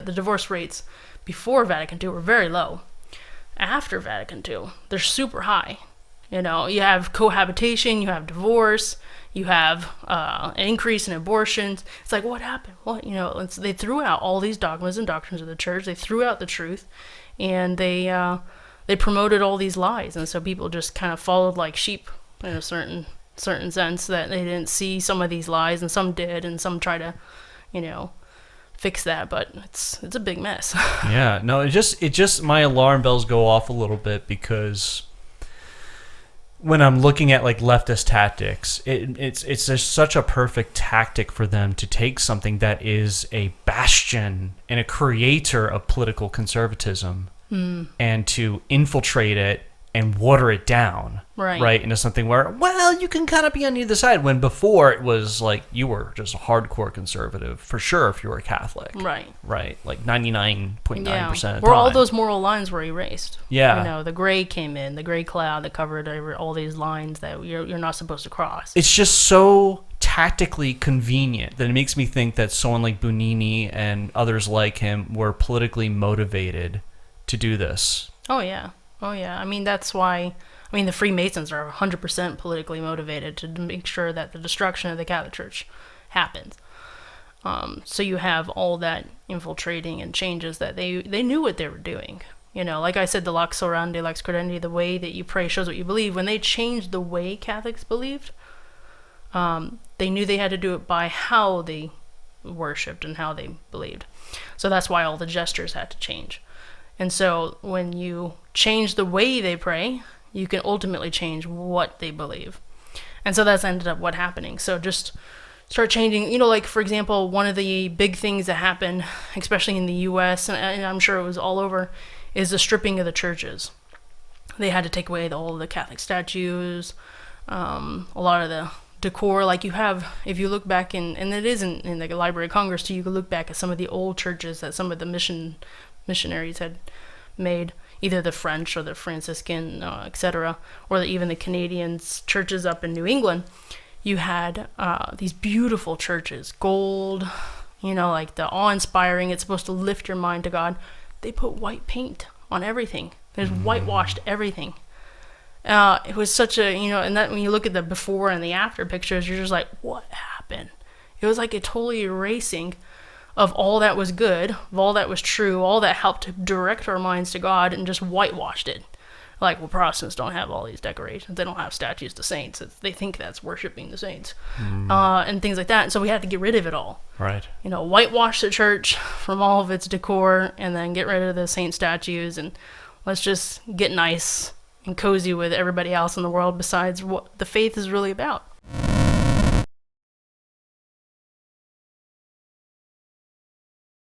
the divorce rates before Vatican II were very low. After Vatican II, they're super high. You know, you have cohabitation, you have divorce, you have an increase in abortions. It's like, what happened? What, you know, they threw out all these dogmas and doctrines of the church. They threw out the truth, and they promoted all these lies. And so people just kind of followed like sheep in a certain sense, that they didn't see some of these lies, and some did, and some try to, you know, fix that, but it's a big mess. Yeah, no, it just my alarm bells go off a little bit, because when I'm looking at like leftist tactics, it's just such a perfect tactic for them to take something that is a bastion and a creator of political conservatism and to infiltrate it and water it down, right, into something where, well, you can kind of be on either side, when before it was like you were just a hardcore conservative for sure if you were a Catholic, right, like 99.9% of the time. Where all those moral lines were erased. Yeah, you know, the gray came in, the gray cloud that covered all these lines that you're not supposed to cross. It's just so tactically convenient that it makes me think that someone like Bunini and others like him were politically motivated to do this. Oh yeah. I mean, that's why, the Freemasons are 100% politically motivated to make sure that the destruction of the Catholic Church happens. So you have all that infiltrating and changes that they knew what they were doing. You know, like I said, the Lux Orandi, Lux Credendi, the way that you pray shows what you believe. When they changed the way Catholics believed, they knew they had to do it by how they worshipped and how they believed. So that's why all the gestures had to change. And so when you change the way they pray, you can ultimately change what they believe. And so that's ended up what happening. So just start changing, you know, like, for example, one of the big things that happened, especially in the U.S., and I'm sure it was all over, is the stripping of the churches. They had to take away all of the Catholic statues, a lot of the decor. Like you have, if you look back and it isn't in the Library of Congress too, you can look back at some of the old churches that some of the missionaries had made, either the French or the Franciscan, etc., or even the Canadian churches up in New England. You had these beautiful churches, gold, you know, like the awe-inspiring, it's supposed to lift your mind to God. They put white paint on everything. There's whitewashed everything. It was such a, you know, and that when you look at the before and the after pictures, you're just like, what happened? It was like a totally erasing of all that was good, of all that was true, all that helped to direct our minds to God, and just whitewashed it. Like, well, Protestants don't have all these decorations. They don't have statues to saints. They think that's worshiping the saints, and things like that. And so we had to get rid of it all. Right. You know, whitewash the church from all of its decor, and then get rid of the saint statues, and let's just get nice and cozy with everybody else in the world besides what the faith is really about.